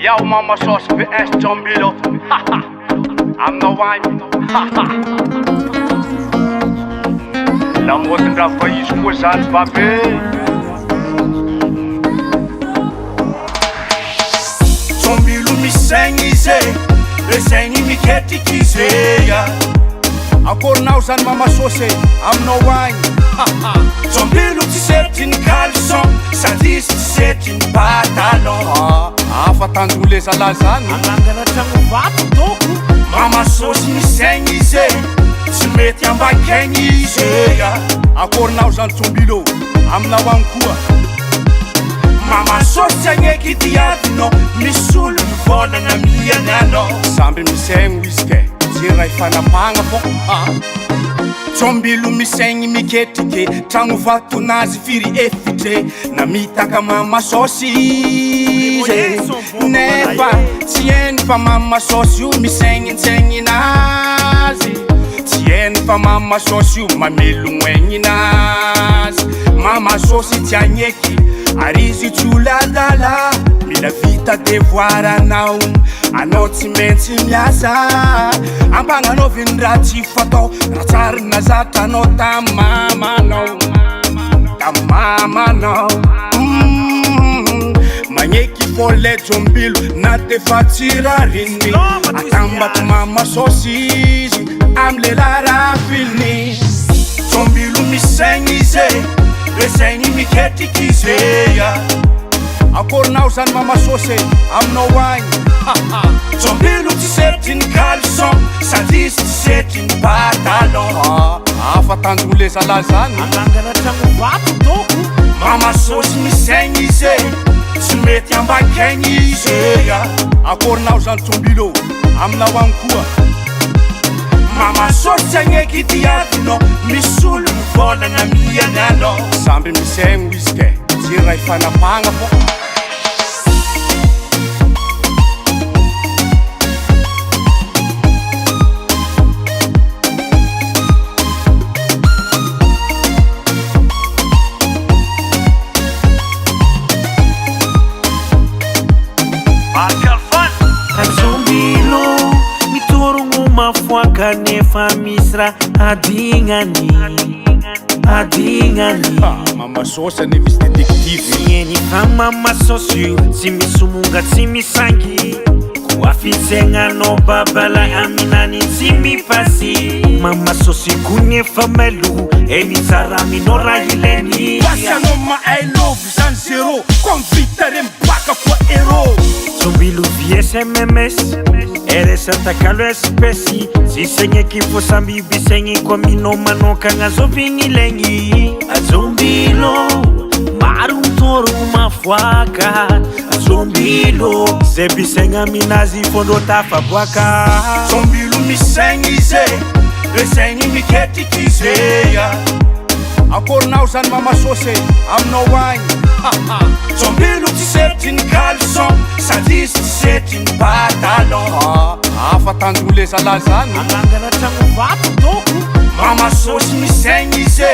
Yo, Mama Sauce vs John Bilo. I'm no wine. Lamboty ndraha vahizo koa zany babe. John Bilo misaigny izy le saigny miketriky izy Akorinao zany Mama Sauce aminao agny. John Bilo tsy setry ny caleçon sady izy tsy setry ny pantalon. Afa tanjogny le zalahy zany Anangana tragno vato toko. Mama Sauce misaigny izy tsy mety ambakaigny izy Akorinao zany John Bilo aminao agny koa. Mama Sauce tsy agneky diadinao misy olo mivolagna miany anao. Samby misaigny izy ke tsy raha ifanapagna fô. John Bilo misaigny miketriky tragno vatonazy firy efitry na mitaka Mama Sauce izy nefa tsy hainy fa Mama Sauce io misaigny antsaignin'azy. Tsy hainy fa Mama Sauce io mamelogno aigninazy. Mama Sauce tsy agneky ary izy tsy oladala mila vita devoir anao. Anao tsy maintsy miasa ampagnanaoviny raha tsy fatao raha tsara nazatra anao tamy mamanao. Tamy mamanao magneky fôle John Bilo na defa tsy rariny atambako Mama Sauce izy amy lela raha filiny. John Bilo misaigny izy le saigny miketriky izy Akorinao zany Mama Sauce aminao agny. John Bilo tsy setry ny caleçon sady izy tsy setry ny pantalon. Afa tanjogny le zalahy zany Anangana tragno vato toko. Mama Sauce misaigny izy tsy mety ambakaigny izy Akorinao zany John Bilo aminao agny koa. Mama Sauce tsy agneky diadinao misy olo mivolagna miany anao. Samby misaigny izy ke tsy raha ifanapagna fô. John Bilo mitorogno mafoaka nefa misy raha adignany. Mama Sauce ane misy détective. Sieny fa Mama Sauce io tsy misy omonga tsy misangy. Koa fitsaignagnao babala aminany tsy mipasy. Mama Sauce ko nefa malo eny tsara aminao raha ilainy. Pasy anao ma I love zany zéro comme vita rembaka koa héros. John Bilo vs MMS RS atakalo espèce tsy agneky fô samby bisaigny koa aminao manokagna zovigny ilaigny. John Bilo maro mitorogno mafoaka. John Bilo zay bisaigny aminazy fondro tafaboaka. John Bilo misaigny izy le saigny miketriky izy Akorinao zany Mama Sauce aminao agny. John Bilo tsy setry ny caleçon sady izy tsy setry ny pantalon. Afa tanjogny le zalahy zany Anangana tragno vato toko. Mama Sauce misaigny izy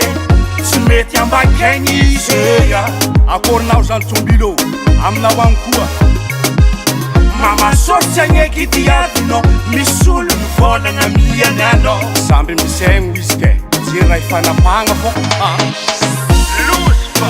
tsy mety ambakaigny izy Akorinao zany John Bilo aminao agny koa. Mama Sauce tsy agneky diadinao misy olo mivolagna miany anao. Samby misaigny izy ke tsy raha ifanapagna fô. Luspa